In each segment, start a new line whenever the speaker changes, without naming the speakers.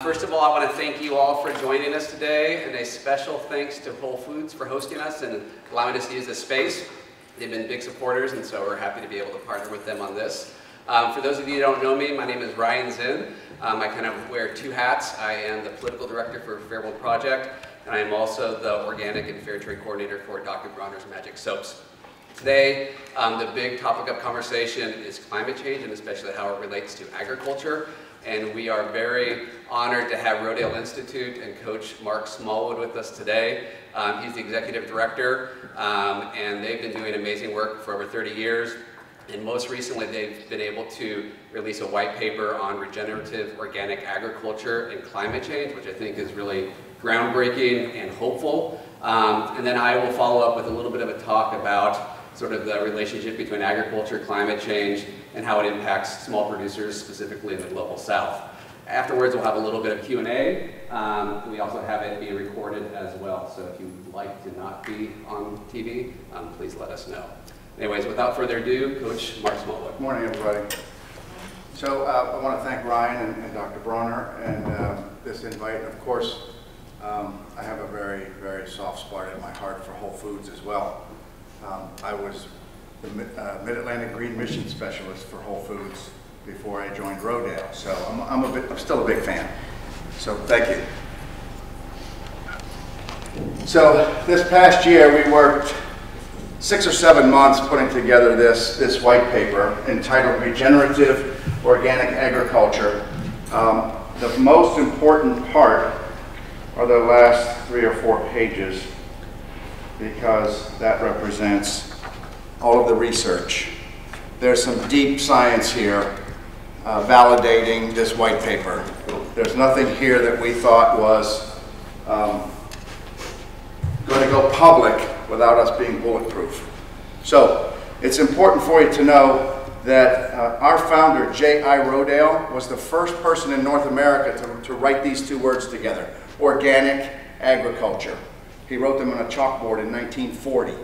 First of all, I want to thank you all for joining us today, and a special thanks to Whole Foods for hosting us and allowing us to use this space. They've been big supporters, and so we're happy to be able to partner with them on this. For those of you who don't know me, my name is Ryan Zinn. I kind of wear two hats. I am the political director for Fairworld Project, and I am also the organic and fair trade coordinator for Dr. Bronner's Magic Soaps. Today, the big topic of conversation is climate change, and especially how it relates to agriculture. And we are very honored to have Rodale Institute and Coach Mark Smallwood with us today. He's the executive director, and they've been doing amazing work for over 30 years. And most recently, they've been able to release a white paper on regenerative organic agriculture and climate change, which I think is really groundbreaking and hopeful. And then I will follow up with a little bit of a talk about sort of the relationship between agriculture, climate change, and how it impacts small producers, specifically in the Global South. Afterwards, we'll have a little bit of Q&A. We also have it being recorded as well, so if you'd like to not be on TV, please let us know. Anyways, without further ado, Coach Mark Smallwood.
Good morning, everybody. So I want to thank Ryan and Dr. Bronner and this invite. Of course, I have a very, very soft spot in my heart for Whole Foods as well. I was the Mid-Atlantic Green Mission Specialist for Whole Foods before I joined Rodale, so I'm still a big fan. So thank you. So this past year we worked 6 or 7 months putting together this white paper entitled Regenerative Organic Agriculture. The most important part are the last 3 or 4 pages, because that represents all of the research. There's some deep science here validating this white paper. There's nothing here that we thought was going to go public without us being bulletproof. So it's important for you to know that our founder, J.I. Rodale, was the first person in North America to write these 2 words together, organic agriculture. He wrote them on a chalkboard in 1940.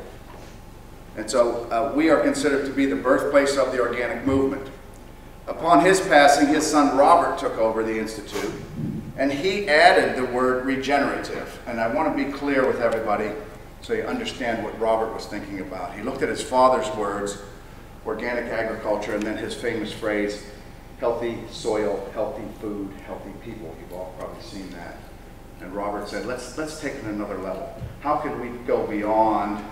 And so we are considered to be the birthplace of the organic movement. Upon his passing, his son Robert took over the Institute, and he added the word regenerative. And I want to be clear with everybody so you understand what Robert was thinking about. He looked at his father's words, organic agriculture, and then his famous phrase, healthy soil, healthy food, healthy people. You've all probably seen that. And Robert said, let's take it another level. How can we go beyond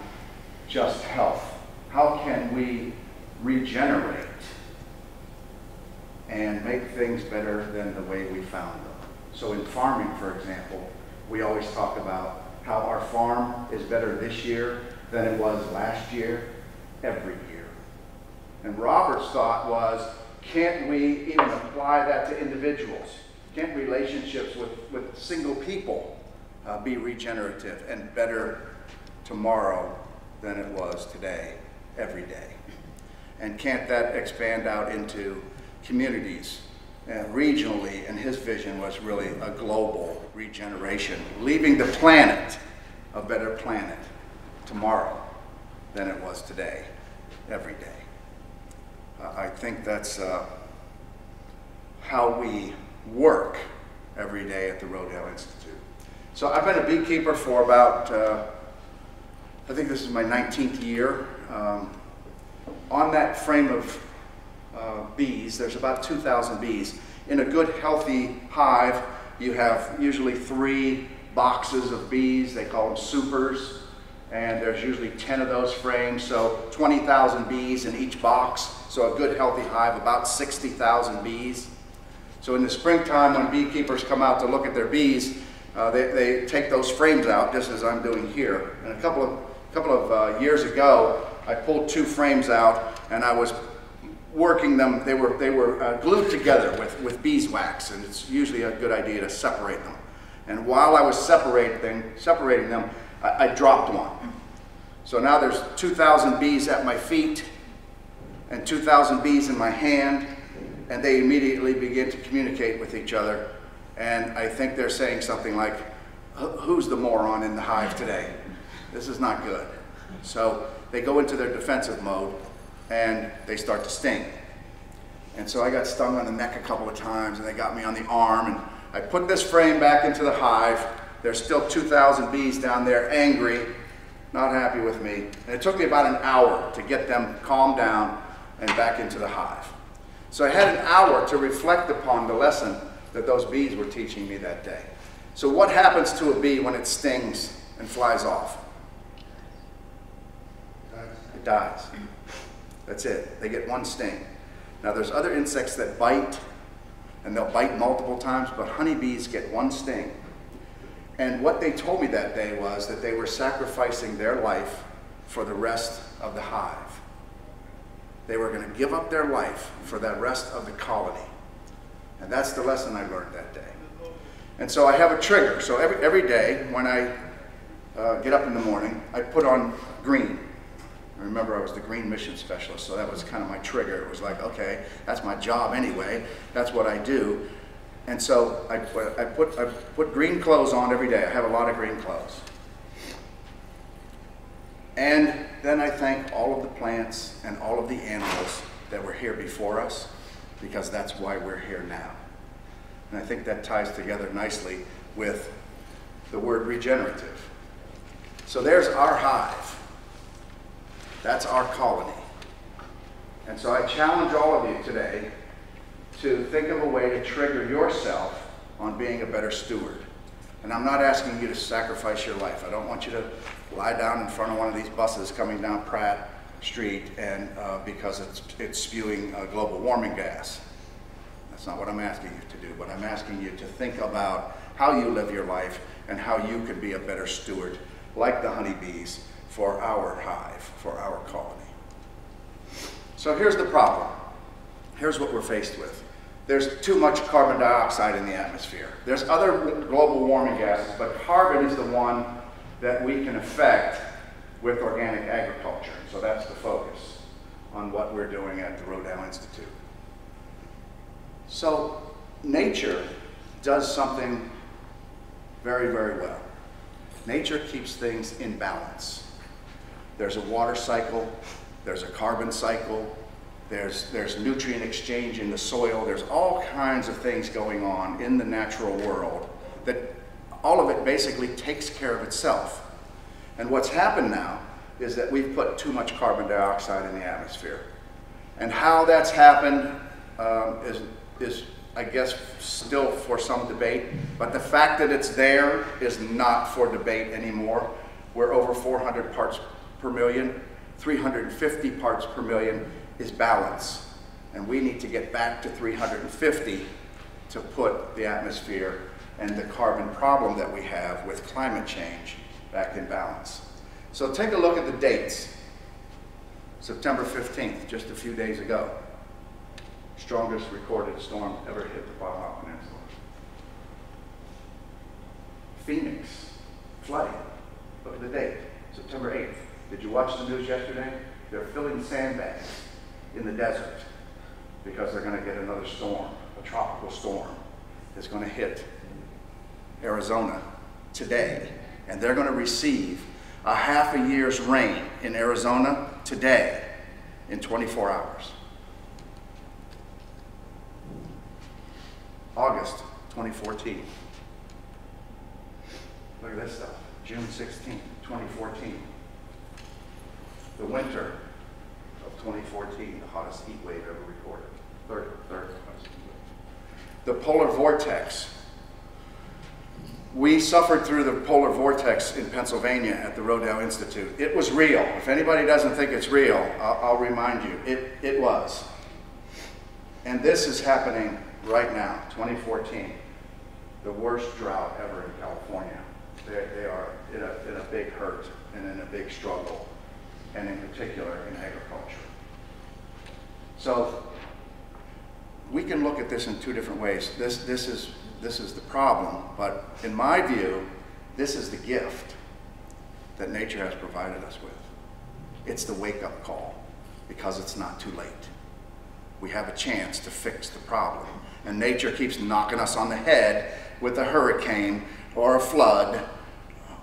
just health? How can we regenerate and make things better than the way we found them? So in farming, for example, we always talk about how our farm is better this year than it was last year, every year. And Robert's thought was, can't we even apply that to individuals? Can't relationships with single people be regenerative and better tomorrow than it was today, every day? And can't that expand out into communities and regionally? And his vision was really a global regeneration, leaving the planet a better planet tomorrow than it was today, every day. I think that's how we work every day at the Rodale Institute. So I've been a beekeeper for about, I think this is my 19th year. On that frame of bees, there's about 2,000 bees. In a good, healthy hive, you have usually 3 boxes of bees. They call them supers. And there's usually 10 of those frames, so 20,000 bees in each box. So a good, healthy hive, about 60,000 bees. So in the springtime, when beekeepers come out to look at their bees, they take those frames out, just as I'm doing here. And a couple of years ago, I pulled 2 frames out, and I was working them. They were glued together with beeswax, and it's usually a good idea to separate them. And while I was separating them, I dropped one. So now there's 2,000 bees at my feet and 2,000 bees in my hand, and they immediately begin to communicate with each other. And I think they're saying something like, who's the moron in the hive today? This is not good. So they go into their defensive mode and they start to sting. And so I got stung on the neck a couple of times, and they got me on the arm, and I put this frame back into the hive. There's still 2,000 bees down there, angry, not happy with me. And it took me about an hour to get them calmed down and back into the hive. So I had an hour to reflect upon the lesson that those bees were teaching me that day. So what happens to a bee when it stings and flies off? It dies. That's it. They get one sting. Now there's other insects that bite, and they'll bite multiple times, but honeybees get one sting. And what they told me that day was that they were sacrificing their life for the rest of the hive. They were going to give up their life for the rest of the colony. And that's the lesson I learned that day. And so I have a trigger. So every day when I get up in the morning, I put on green. I remember I was the green mission specialist, so that was kind of my trigger. It was like, okay, that's my job anyway. That's what I do. And so I put green clothes on every day. I have a lot of green clothes. And then I thank all of the plants and all of the animals that were here before us, because that's why we're here now. And I think that ties together nicely with the word regenerative. So there's our hive. That's our colony. And so I challenge all of you today to think of a way to trigger yourself on being a better steward. And I'm not asking you to sacrifice your life. I don't want you to lie down in front of one of these buses coming down Pratt Street and because it's spewing global warming gas. That's not what I'm asking you to do, but I'm asking you to think about how you live your life and how you can be a better steward, like the honeybees, for our hive, for our colony. So here's the problem. Here's what we're faced with. There's too much carbon dioxide in the atmosphere. There's other global warming gases, but carbon is the one that we can affect with organic agriculture. So that's the focus on what we're doing at the Rodale Institute. So nature does something very, very well. Nature keeps things in balance. There's a water cycle, there's a carbon cycle, there's nutrient exchange in the soil, there's all kinds of things going on in the natural world that all of it basically takes care of itself. And what's happened now is that we've put too much carbon dioxide in the atmosphere. And how that's happened is, I guess, still for some debate, but the fact that it's there is not for debate anymore. We're over 400 parts per million, 350 parts per million is balance. And we need to get back to 350 to put the atmosphere and the carbon problem that we have with climate change back in balance. So take a look at the dates. September 15th, just a few days ago. Strongest recorded storm ever hit the Baja Peninsula. Phoenix, flooding. Look at the date, September 8th. Did you watch the news yesterday? They're filling sandbags in the desert because they're going to get another storm, a tropical storm that's going to hit Arizona today. And they're going to receive a half a year's rain in Arizona today in 24 hours. August 2014. Look at this stuff. June 16th, 2014. The winter of 2014, the hottest heat wave ever recorded. Third hottest heat wave. The polar vortex. We suffered through the polar vortex in Pennsylvania at the Rodale Institute. It was real. If anybody doesn't think it's real, I'll remind you, it was. And this is happening right now, 2014. The worst drought ever in California. They are in a big hurt and in a big struggle, and in particular in agriculture. So we can look at this in two different ways. This is the problem, but in my view, this is the gift that nature has provided us with. It's the wake-up call, because it's not too late. We have a chance to fix the problem, and nature keeps knocking us on the head with a hurricane, or a flood,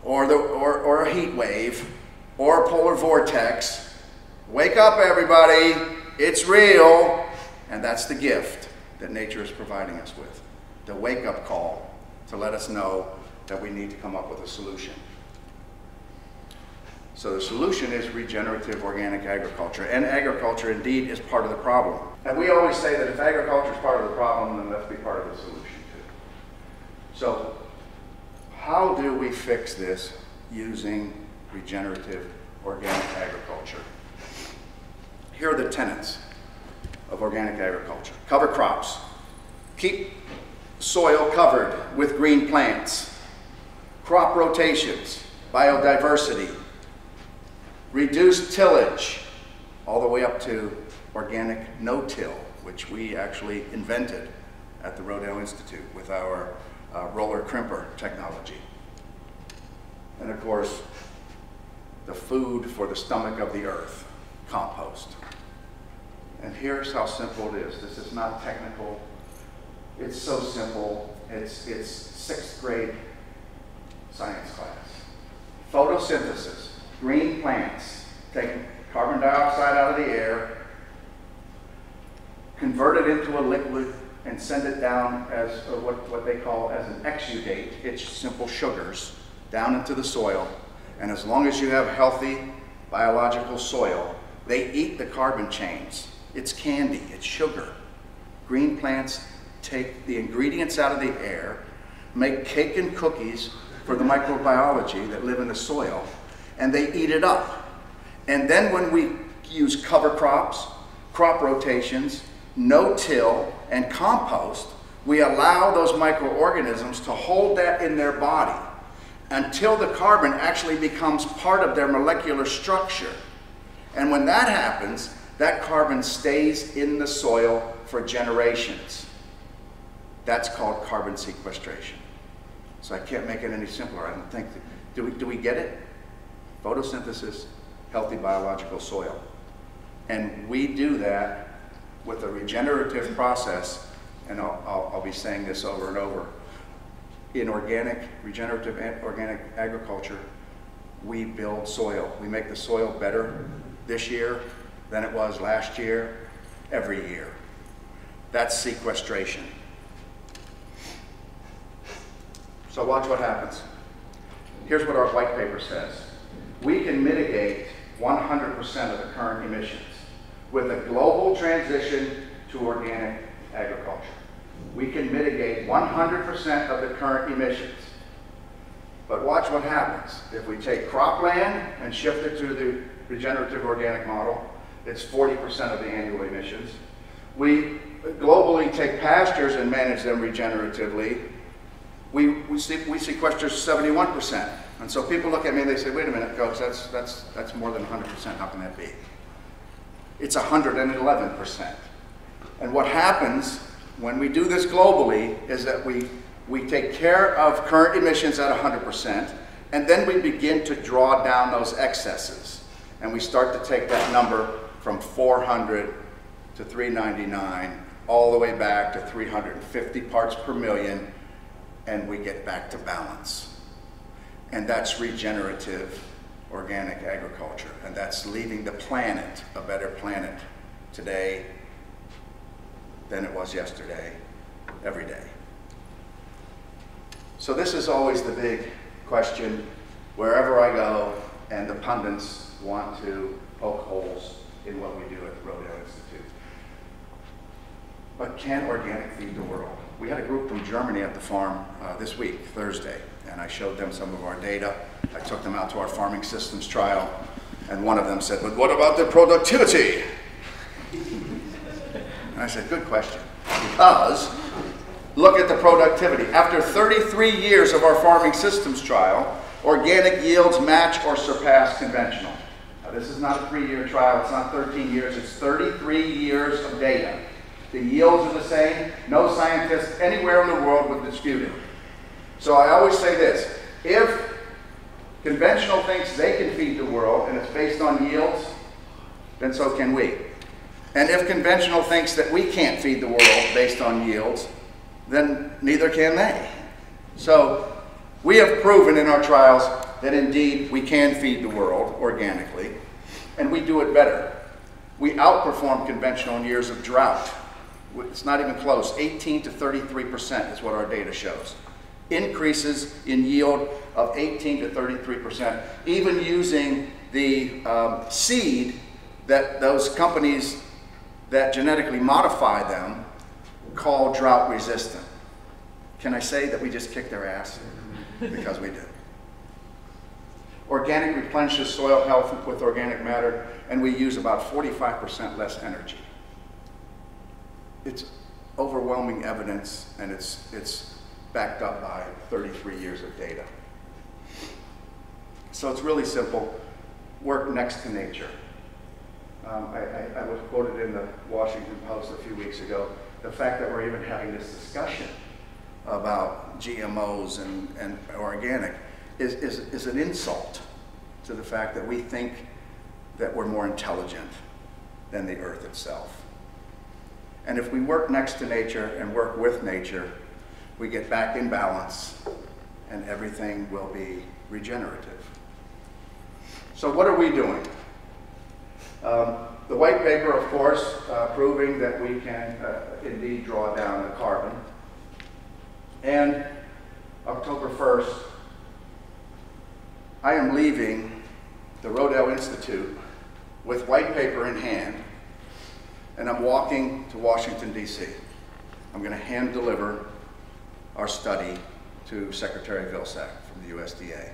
or a heat wave, or a polar vortex. Wake up, everybody, it's real, and that's the gift that nature is providing us with. the wake-up call to let us know that we need to come up with a solution. So the solution is regenerative organic agriculture, and agriculture indeed is part of the problem. And we always say that if agriculture is part of the problem, then let's be part of the solution too. So how do we fix this using regenerative organic agriculture? Here are the tenets of organic agriculture. Cover crops. Keep soil covered with green plants. Crop rotations. Biodiversity. Reduce tillage, all the way up to organic no-till, which we actually invented at the Rodale Institute with our roller crimper technology. And of course, the food for the stomach of the earth, compost. And here's how simple it is. This is not technical. It's so simple. It's 6th grade science class. Photosynthesis. Green plants take carbon dioxide out of the air, convert it into a liquid, and send it down as what they call as an exudate. It's simple sugars down into the soil. And as long as you have healthy biological soil, they eat the carbon chains. It's candy, it's sugar. Green plants take the ingredients out of the air, make cake and cookies for the microbiology that live in the soil, and they eat it up. And then when we use cover crops, crop rotations, no-till, and compost, we allow those microorganisms to hold that in their body until the carbon actually becomes part of their molecular structure. And when that happens, that carbon stays in the soil for generations. That's called carbon sequestration. So I can't make it any simpler. I don't think. Do we get it? Photosynthesis, healthy biological soil. And we do that with a regenerative process, and I'll be saying this over and over. In regenerative organic agriculture, we build soil. We make the soil better this year than it was last year, every year. That's sequestration. So watch what happens. Here's what our white paper says. We can mitigate 100% of the current emissions with a global transition to organic agriculture. We can mitigate 100% of the current emissions. But watch what happens. If we take cropland and shift it to the regenerative organic model, it's 40% of the annual emissions. We globally take pastures and manage them regeneratively. We sequester 71%. And so people look at me and they say, wait a minute, Coach, that's more than 100%. How can that be? It's 111%. And what happens when we do this globally is that we take care of current emissions at 100%, and then we begin to draw down those excesses. And we start to take that number from 400 to 399, all the way back to 350 parts per million, and we get back to balance. And that's regenerative organic agriculture. And that's leaving the planet a better planet today than it was yesterday, every day. So this is always the big question wherever I go, and the pundits want to poke holes in what we do at the Rodale Institute. But can organic feed the world? We had a group from Germany at the farm this week, Thursday, and I showed them some of our data. I took them out to our farming systems trial, and one of them said, but what about the productivity? And I said, good question, because look at the productivity. After 33 years of our farming systems trial, organic yields match or surpass conventional. Now, this is not a 3-year trial, it's not 13 years, it's 33 years of data. The yields are the same. No scientist anywhere in the world would dispute it. So I always say this, if conventional thinks they can feed the world and it's based on yields, then so can we. And if conventional thinks that we can't feed the world based on yields, then neither can they. So we have proven in our trials that indeed we can feed the world organically, and we do it better. We outperform conventional in years of drought. It's not even close. 18 to 33% is what our data shows. Increases in yield of 18 to 33%, even using the seed that those companies that genetically modify them call drought resistant. Can I say that we just kicked their ass? Because we do. Organic replenishes soil health with organic matter, and we use about 45% less energy. It's overwhelming evidence, and it's backed up by 33 years of data. So it's really simple. Work next to nature. I was quoted in the Washington Post a few weeks ago, the fact that we're even having this discussion about GMOs and organic is an insult to the fact that we think that we're more intelligent than the earth itself. And if we work next to nature and work with nature, we get back in balance and everything will be regenerative. So what are we doing? The white paper, of course, proving that we can indeed draw down the carbon. And October 1st, I am leaving the Rodale Institute with white paper in hand, and I'm walking to Washington, D.C. I'm going to hand deliver our study to Secretary Vilsack from the USDA.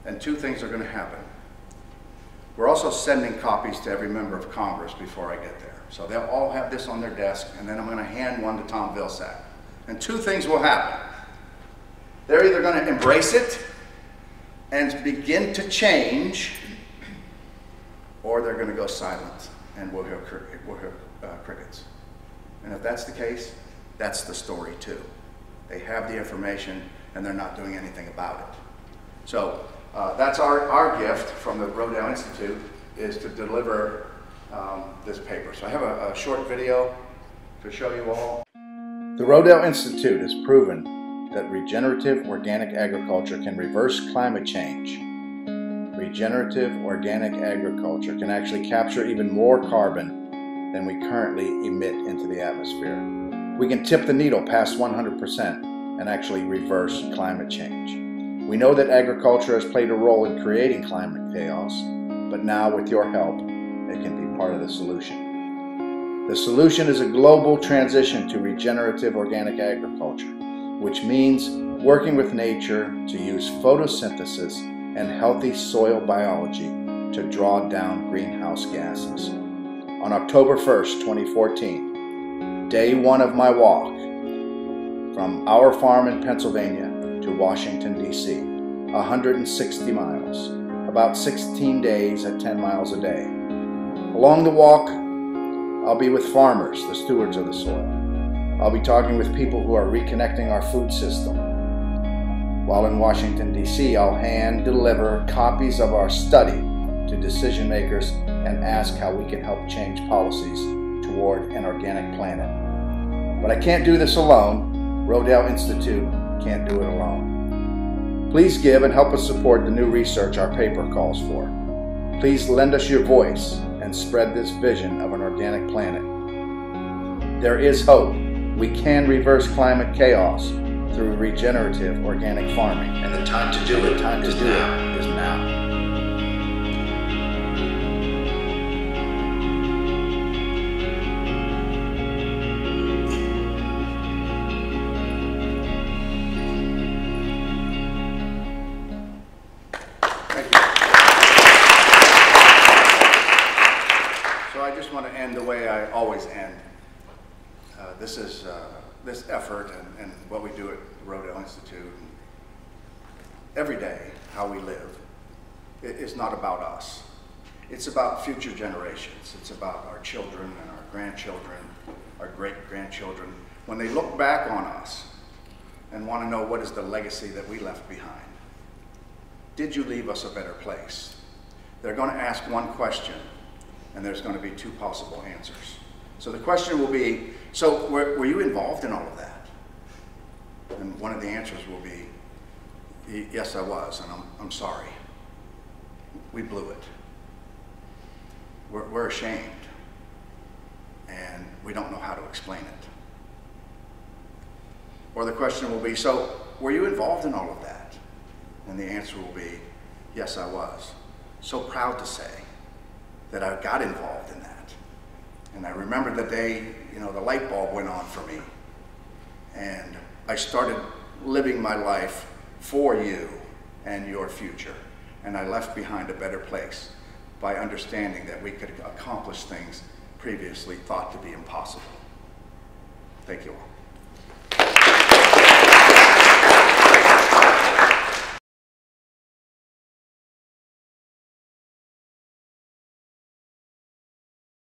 And two things are going to happen. We're also sending copies to every member of Congress before I get there. So they'll all have this on their desk, and then I'm going to hand one to Tom Vilsack. And two things will happen. They're either going to embrace it and begin to change, or they're going to go silent and we'll hear crickets. And if that's the case, that's the story too. They have the information and they're not doing anything about it. So that's our gift from the Rodale Institute, is to deliver this paper. So I have a short video to show you all. The Rodale Institute has proven that regenerative organic agriculture can reverse climate change. Regenerative organic agriculture can actually capture even more carbon than we currently emit into the atmosphere. We can tip the needle past 100% and actually reverse climate change. We know that agriculture has played a role in creating climate chaos, but now with your help, it can be part of the solution. The solution is a global transition to regenerative organic agriculture, which means working with nature to use photosynthesis and healthy soil biology to draw down greenhouse gases. On October 1st, 2014, day one of my walk from our farm in Pennsylvania to Washington, D.C., 160 miles, about 16 days at 10 miles a day. Along the walk, I'll be with farmers, the stewards of the soil. I'll be talking with people who are reconnecting our food system. While in Washington, D.C., I'll hand deliver copies of our study to decision makers and ask how we can help change policies toward an organic planet. But I can't do this alone. Rodale Institute can't do it alone. Please give and help us support the new research our paper calls for. Please lend us your voice and spread this vision of an organic planet. There is hope. We can reverse climate chaos through regenerative organic farming. And the time to do it, is now. I want to end the way I always end. This effort and what we do at the Rodale Institute, every day, how we live, is not about us. It's about future generations. It's about our children and our grandchildren, our great-grandchildren. When they look back on us and want to know what is the legacy that we left behind, did you leave us a better place? They're going to ask one question, and there's going to be two possible answers. So the question will be, so were you involved in all of that? And one of the answers will be, yes, I was, and I'm sorry. We blew it. We're ashamed, and we don't know how to explain it. Or the question will be, so were you involved in all of that? And the answer will be, yes, I was. So proud to say that I got involved in that. And I remember the day, the light bulb went on for me. And I started living my life for you and your future. And I left behind a better place by understanding that we could accomplish things previously thought to be impossible. Thank you all.